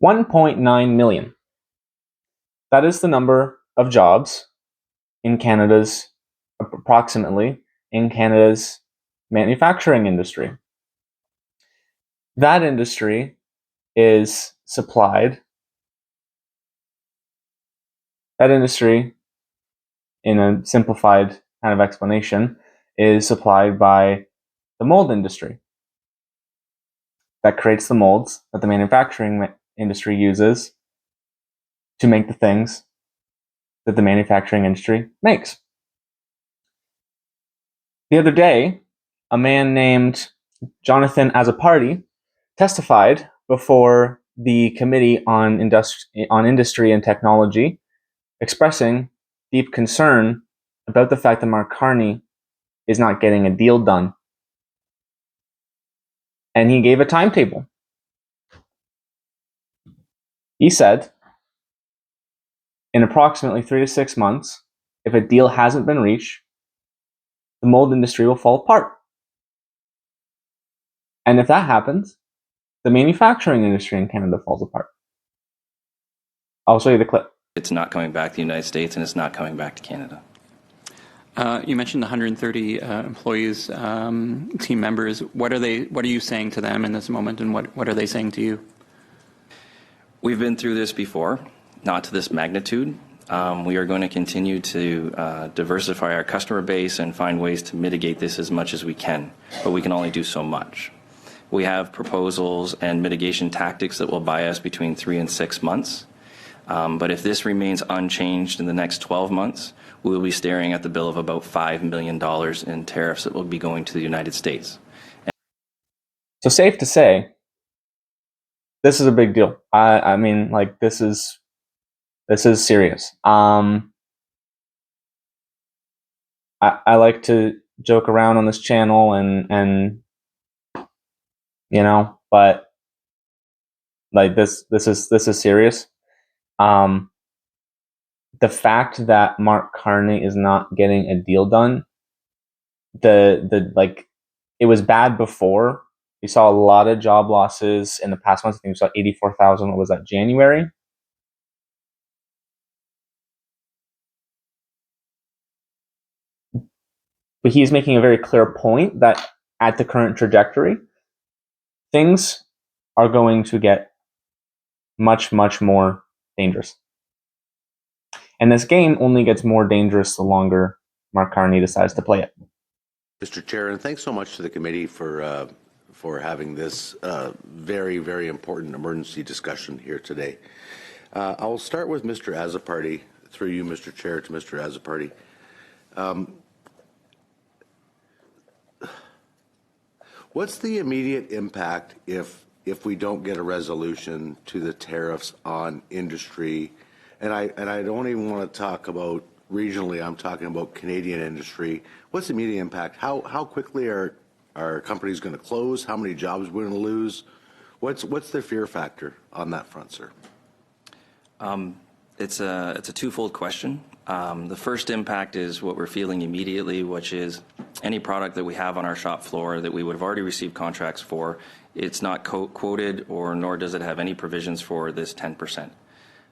1.9 million. That is the number of jobs in Canada's, approximately, in Canada's manufacturing industry. That industry is supplied, that industry, in a simplified kind of explanation, is supplied by the mold industry that creates the molds that the manufacturing industry uses to make the things that the manufacturing industry makes. The other day, a man named Jonathan Azzopardi testified before the Committee on Industry and Technology, expressing deep concern about the fact that Mark Carney is not getting a deal done. And he gave a timetable. He said, in approximately 3 to 6 months, if a deal hasn't been reached, the mold industry will fall apart. And if that happens, the manufacturing industry in Canada falls apart. I'll show you the clip. It's not coming back to the United States, and it's not coming back to Canada. You mentioned 130 employees, team members. What are you saying to them in this moment, and what are they saying to you? We've been through this before, not to this magnitude. We are going to continue to diversify our customer base and find ways to mitigate this as much as we can, but we can only do so much. We have proposals and mitigation tactics that will buy us between 3 and 6 months. But if this remains unchanged in the next 12 months, we will be staring at the bill of about $5 million in tariffs that will be going to the United States. So safe to say, this is a big deal. I mean, like, this is serious. I like to joke around on this channel and you know, but like this is serious. The fact that Mark Carney is not getting a deal done, like, it was bad before. We saw a lot of job losses in the past months. I think we saw 84,000. What was that, January? But he's making a very clear point that at the current trajectory, things are going to get much, much more dangerous. And this game only gets more dangerous the longer Mark Carney decides to play it. Mr. Chair, and thanks so much to the committee for having this very, very important emergency discussion here today. I will start with Mr. Azzopardi, through you, Mr. Chair, to Mr. Azzopardi. What's the immediate impact if we don't get a resolution to the tariffs on industry? And I don't even want to talk about regionally. I'm talking about Canadian industry. What's the immediate impact? How quickly are companies going to close? How many jobs we're going to lose? What's the fear factor on that front, sir? It's a twofold question. The first impact is what we're feeling immediately, which is any product that we have on our shop floor that we would have already received contracts for, it's not quoted, or nor does it have any provisions for this 10%.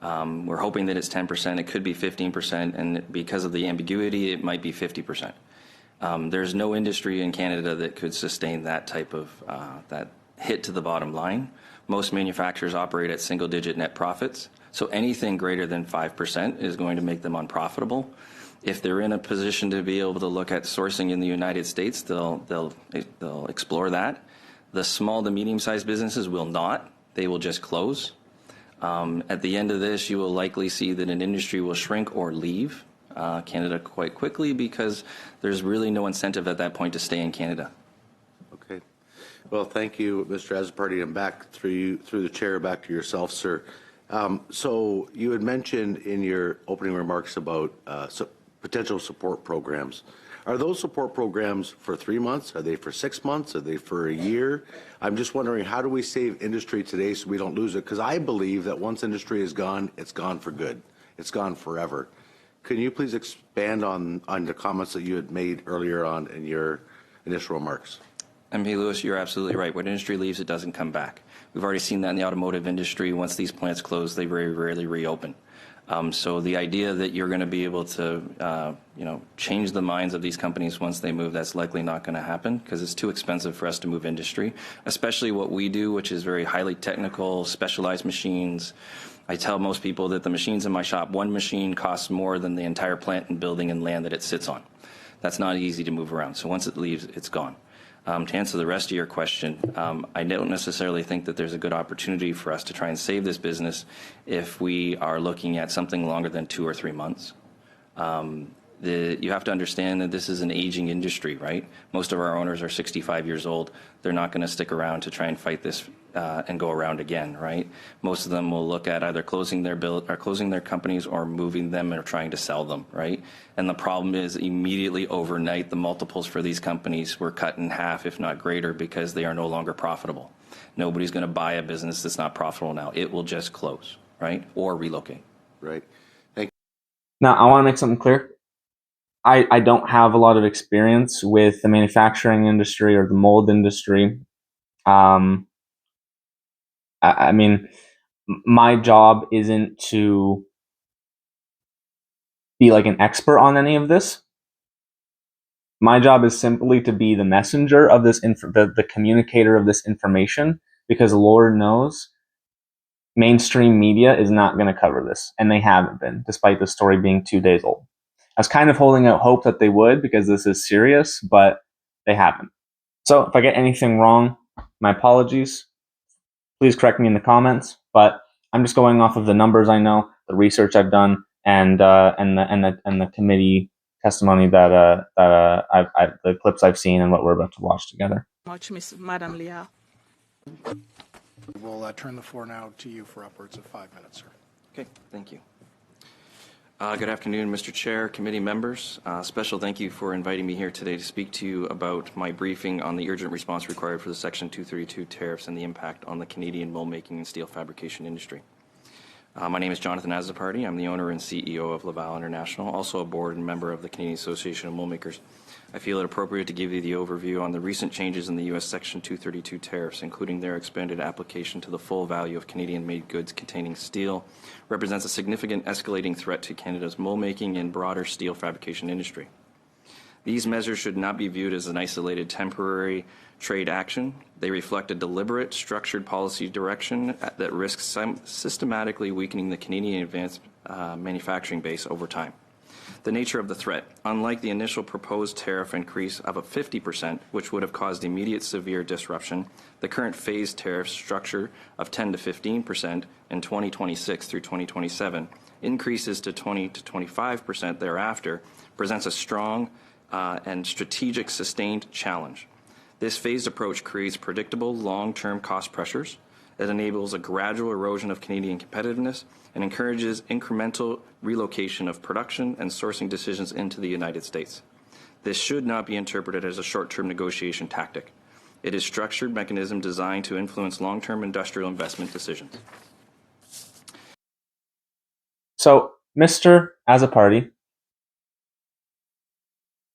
We're hoping that it's 10%. It could be 15%, and because of the ambiguity, it might be 50%. There's no industry in Canada that could sustain that type of that hit to the bottom line. Most manufacturers operate at single-digit net profits, so anything greater than 5% is going to make them unprofitable. If they're in a position to be able to look at sourcing in the United States, they'll explore that. The small to medium-sized businesses will not. They will just close. At the end of this, you will likely see that an industry will shrink or leave Canada quite quickly, because there's really no incentive at that point to stay in Canada. Okay. Well, thank you, Mr. Azzopardi, and back through the chair, back to yourself, sir. So you had mentioned in your opening remarks about potential support programs. Are those support programs for 3 months? Are they for 6 months? Are they for a year? I'm just wondering, how do we save industry today so we don't lose it? Because I believe that once industry is gone, it's gone for good. It's gone forever. Can you please expand on the comments that you had made earlier on in your initial remarks? MP Lewis, you're absolutely right. When industry leaves, it doesn't come back. We've already seen that in the automotive industry. Once these plants close, they very rarely reopen. So the idea that you're going to be able to, change the minds of these companies once they move, that's likely not going to happen because it's too expensive for us to move industry, especially what we do, which is very highly technical, specialized machines. I tell most people that the machines in my shop, one machine costs more than the entire plant and building and land that it sits on. That's not easy to move around. So once it leaves, it's gone. To answer the rest of your question, I don't necessarily think that there's a good opportunity for us to try and save this business if we are looking at something longer than 2 or 3 months. You have to understand that this is an aging industry, right? Most of our owners are 65 years old. They're not going to stick around to try and fight this and go around again, right? Most of them will look at either closing their companies or moving them or trying to sell them, right? And the problem is immediately overnight, the multiples for these companies were cut in half, if not greater, because they are no longer profitable. Nobody's going to buy a business that's not profitable now. It will just close, right? Or relocate. Right. Thank Now, I want to make something clear. I don't have a lot of experience with the manufacturing industry or the mold industry. I mean, my job isn't to be like an expert on any of this. My job is simply to be the messenger of this, the communicator of this information, because Lord knows mainstream media is not going to cover this, and they haven't been, despite the story being 2 days old. I was kind of holding out hope that they would because this is serious, but they haven't. So if I get anything wrong, my apologies. Please correct me in the comments, but I'm just going off of the numbers I know, the research I've done, and the committee testimony that the clips I've seen and what we're about to watch together. Madam Leah. We'll turn the floor now to you for upwards of 5 minutes, sir. Okay, thank you. Good afternoon, Mr. Chair, committee members. Special thank you for inviting me here today to speak to you about my briefing on the urgent response required for the Section 232 tariffs and the impact on the Canadian mold making and steel fabrication industry. My name is Jonathan Azzopardi. I'm the owner and CEO of Laval International, also a board and member of the Canadian Association of Mold Makers. I feel it appropriate to give you the overview on the recent changes in the U.S. Section 232 tariffs, including their expanded application to the full value of Canadian-made goods containing steel, represents a significant escalating threat to Canada's mold making and broader steel fabrication industry. These measures should not be viewed as an isolated temporary trade action. They reflect a deliberate, structured policy direction that risks systematically weakening the Canadian advanced manufacturing base over time. The nature of the threat. Unlike the initial proposed tariff increase of a 50%, which would have caused immediate severe disruption, the current phased tariff structure of 10 to 15% in 2026 through 2027, increases to 20 to 25% thereafter, presents a strong and strategic sustained challenge. This phased approach creates predictable long-term cost pressures. It enables a gradual erosion of Canadian competitiveness and encourages incremental relocation of production and sourcing decisions into the United States. This should not be interpreted as a short-term negotiation tactic. It is a structured mechanism designed to influence long-term industrial investment decisions. So Mr. Azzopardi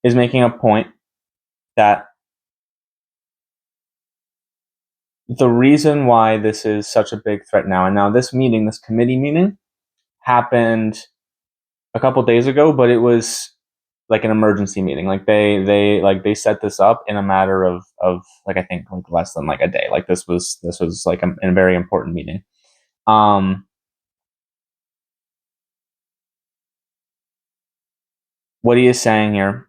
is making a point that the reason why this is such a big threat now, and now this meeting, this committee meeting, happened a couple days ago, but it was like an emergency meeting. Like they set this up in a matter of like I think like less than like a day. Like this was like a very important meeting. What he is saying here,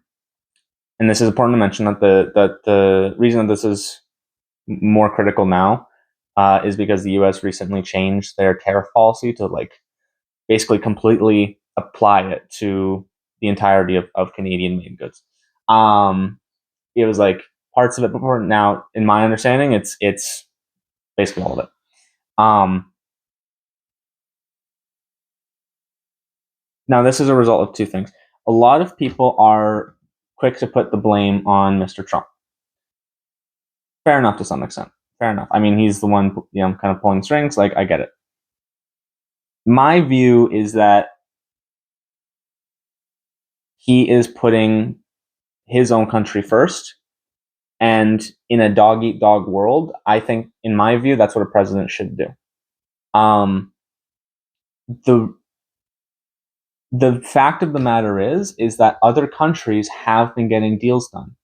and this is important to mention, that the reason that this is more critical now is because the U.S. recently changed their tariff policy to like basically completely apply it to the entirety of Canadian-made goods. It was like parts of it before. Now, in my understanding, it's basically all of it. Now, this is a result of two things. A lot of people are quick to put the blame on Mr. Trump. Fair enough to some extent. Fair enough. I mean, he's the one, kind of pulling strings. Like, I get it. My view is that he is putting his own country first And in a dog-eat-dog world, I think, in my view, that's what a president should do. The fact of the matter is that other countries have been getting deals done.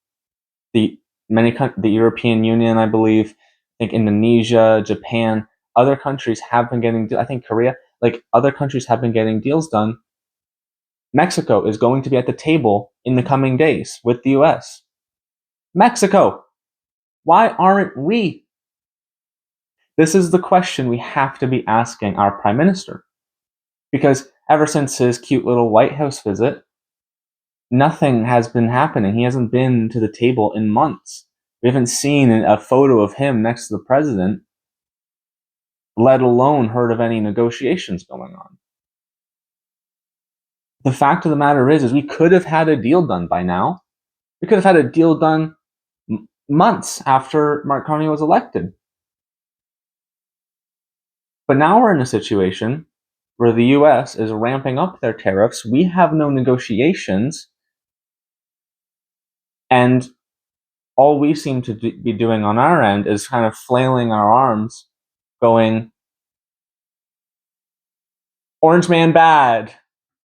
The European Union, I believe, I think Indonesia, Japan, other countries have been getting, I think Korea, like other countries have been getting deals done. Mexico is going to be at the table in the coming days with the US. Mexico, why aren't we? This is the question we have to be asking our prime minister. Because ever since his cute little White House visit, nothing has been happening. He hasn't been to the table in months. We haven't seen a photo of him next to the president, let alone heard of any negotiations going on. The fact of the matter is we could have had a deal done by now. We could have had a deal done months after Mark Carney was elected. But now we're in a situation where the US is ramping up their tariffs. We have no negotiations. And all we seem to be doing on our end is kind of flailing our arms, going, Orange Man bad.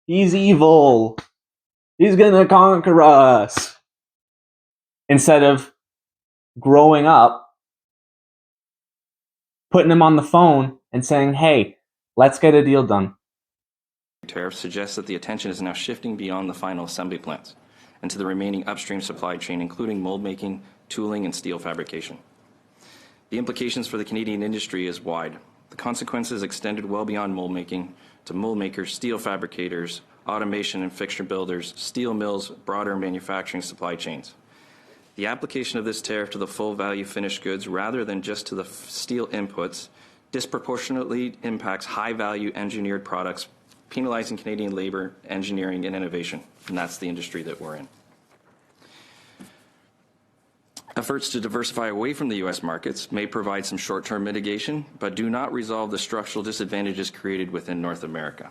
He's evil. He's gonna conquer us. Instead of growing up, putting him on the phone and saying, hey, let's get a deal done. Tariff suggests that the attention is now shifting beyond the final assembly plants and to the remaining upstream supply chain, including mold making, tooling, and steel fabrication. The implications for the Canadian industry is wide. The consequences extended well beyond mold making to mold makers, steel fabricators, automation and fixture builders, steel mills, broader manufacturing supply chains. The application of this tariff to the full value finished goods rather than just to the steel inputs disproportionately impacts high value engineered products, penalizing Canadian labor, engineering, and innovation. And that's the industry that we're in. Efforts to diversify away from the U.S. markets may provide some short-term mitigation, but do not resolve the structural disadvantages created within North America.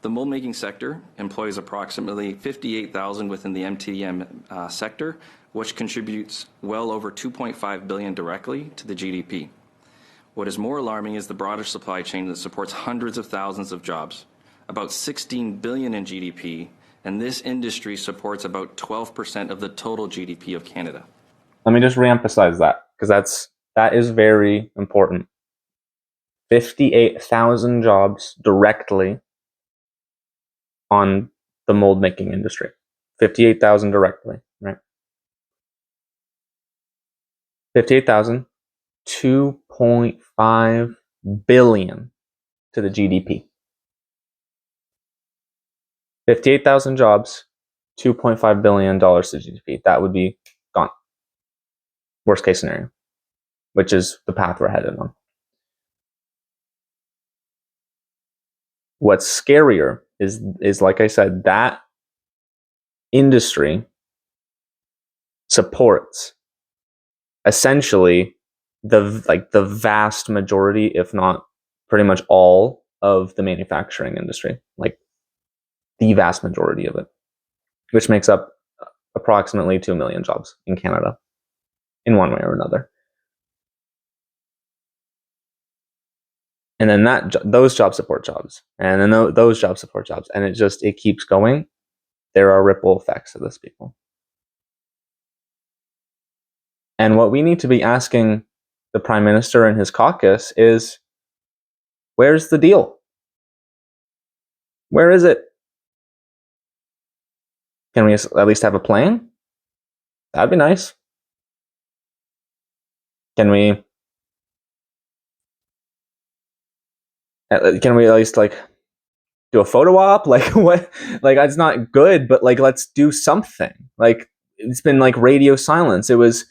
The mold-making sector employs approximately 58,000 within the MTM sector, which contributes well over $2.5 billion directly to the GDP. What is more alarming is the broader supply chain that supports hundreds of thousands of jobs, about $16 billion in GDP, and this industry supports about 12% of the total GDP of Canada. Let me just reemphasize that, because that is very important. 58,000 jobs directly on the mold making industry. 58,000 directly, right? 58,000, 2.5 billion to the GDP. 58,000 jobs, $2.5 billion to GDP. That would be gone. Worst case scenario, which is the path we're headed on. What's scarier is like I said, that industry supports essentially the vast majority, if not pretty much all, of the manufacturing industry, like the vast majority of it, which makes up approximately 2 million jobs in Canada in one way or another. And then those jobs support jobs, and then those jobs support jobs, and it keeps going. There are ripple effects of this, people. And what we need to be asking the Prime Minister and his caucus is, where's the deal? Where is it? Can we at least have a plan? That'd be nice. Can we at least do a photo op? What? It's not good, but let's do something. It's been radio silence. It was,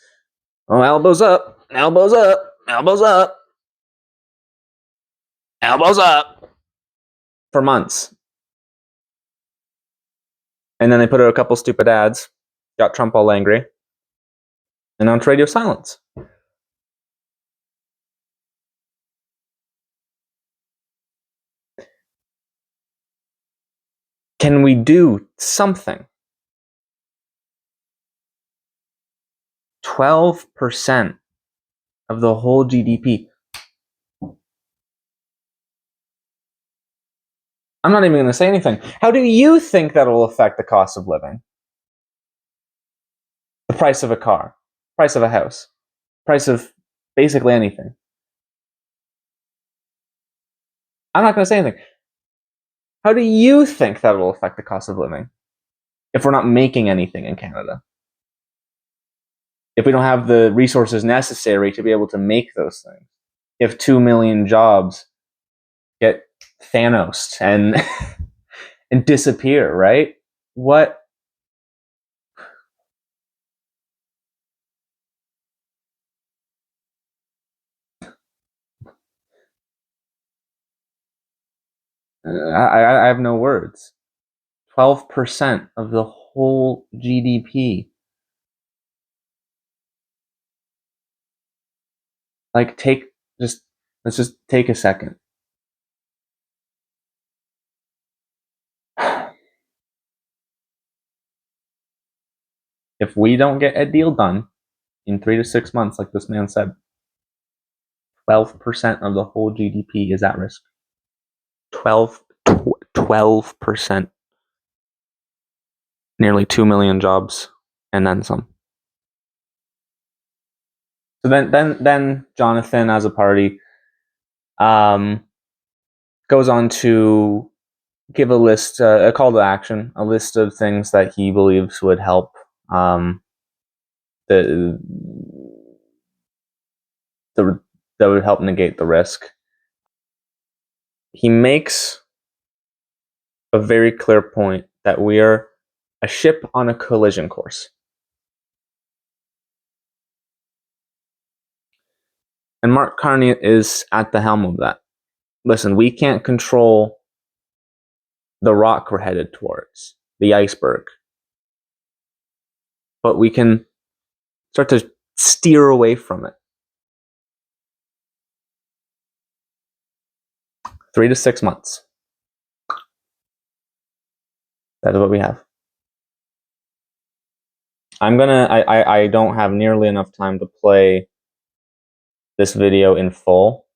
oh, elbows up, elbows up, elbows up, elbows up for months. And then they put out a couple stupid ads, got Trump all angry, and now it's radio silence. Can we do something? 12% of the whole GDP. I'm not even going to say anything. How do you think that will affect the cost of living? The price of a car, price of a house, price of basically anything. I'm not going to say anything. How do you think that will affect the cost of living if we're not making anything in Canada? If we don't have the resources necessary to be able to make those things? If 2 million jobs get Thanos and and disappear, right? What? I have no words. 12% of the whole GDP. Like, let's just take a second. If we don't get a deal done in 3 to 6 months, like this man said, 12% of the whole GDP is at risk. 12%. Nearly 2 million jobs, and then some. So then Jonathan Azzopardi goes on to give a list, a call to action, a list of things that he believes would help that would help negate the risk. He makes a very clear point that we are a ship on a collision course. And Mark Carney is at the helm of that. Listen, we can't control the rock we're headed towards, the iceberg. But we can start to steer away from it. 3 to 6 months. That is what we have. I don't have nearly enough time to play this video in full.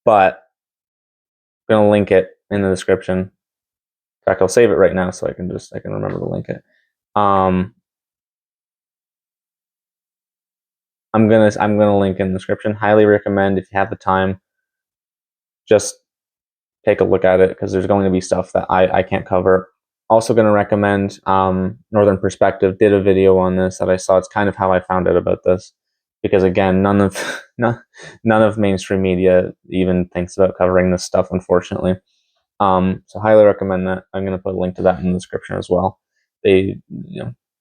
But I'm going to link it in the description. In fact, I'll save it right now so I can remember to link it. I'm gonna link in the description. Highly recommend, if you have the time, just take a look at it, because there's going to be stuff that I can't cover. Also going to recommend Northern Perspective did a video on this that I saw. It's kind of how I found out about this, because again, none of mainstream media even thinks about covering this stuff, unfortunately. So highly recommend that. I'm going to put a link to that in the description as well. He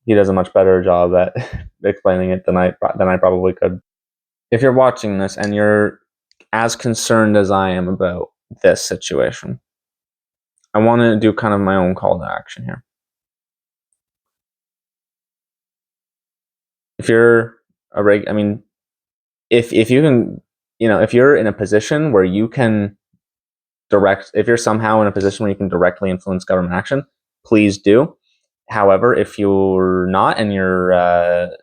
does a much better job at explaining it than I probably could. If you're watching this and you're as concerned as I am about this situation, I want to do kind of my own call to action here. If you're if you can, if you're in a position where you can if you're somehow in a position where you can directly influence government action, please do. However, if you're not and you're a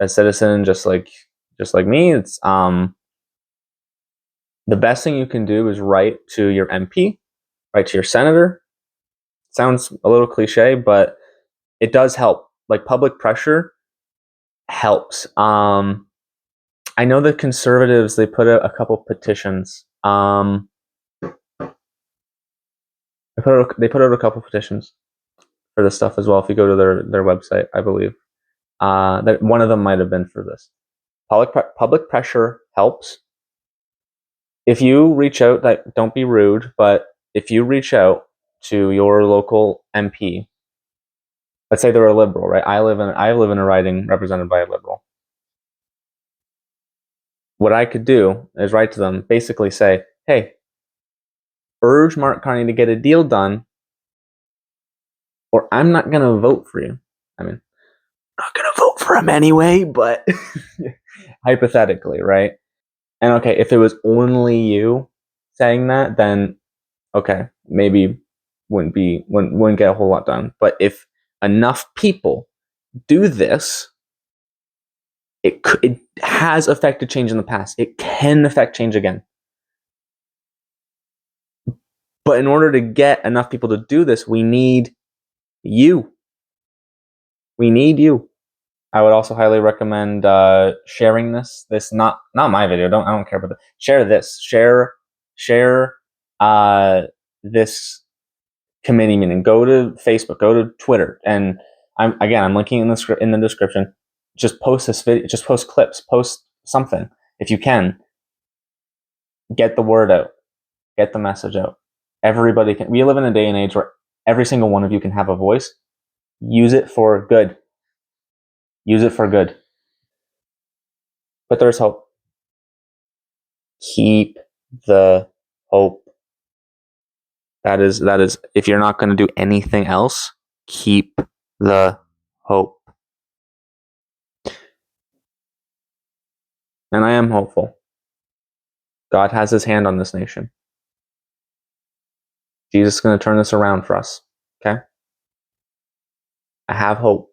citizen just like me, it's the best thing you can do is write to your MP, write to your senator. Sounds a little cliche, but it does help. Like, public pressure helps. I know the Conservatives, they put out a couple petitions. They put out a couple petitions for this stuff as well. If you go to their website, I believe that one of them might have been for this. Public pressure helps. If you reach out, don't be rude, but if you reach out to your local MP, let's say they're a Liberal, right? I live in a riding represented by a Liberal. What I could do is write to them, basically say, hey, urge Mark Carney to get a deal done, or I'm not going to vote for you. I mean, I'm not going to vote for him anyway, but hypothetically, right? And okay, if it was only you saying that, then okay, maybe wouldn't get a whole lot done. But if enough people do this, it has affected change in the past. It can affect change again. But in order to get enough people to do this, we need you. We need you. I would also highly recommend sharing this. This not my video. I don't care about that. Share this. Share this committee meeting. Go to Facebook. Go to Twitter. And I'm linking in the description. Just post this video. Just post clips. Post something if you can. Get the word out. Get the message out. Everybody can. We live in a day and age where every single one of you can have a voice. Use it for good. Use it for good. But there's hope. Keep the hope. That is, if you're not going to do anything else, keep the hope. And I am hopeful. God has his hand on this nation. Jesus is going to turn this around for us. Okay? I have hope.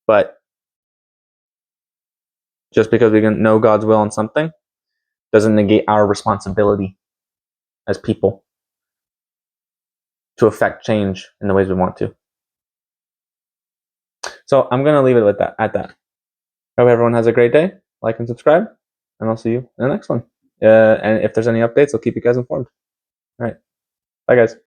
But just because we can know God's will on something doesn't negate our responsibility as people to affect change in the ways we want to. So I'm going to leave it at that. Hope everyone has a great day. Like and subscribe, and I'll see you in the next one. And if there's any updates, I'll keep you guys informed. All right. Bye, guys.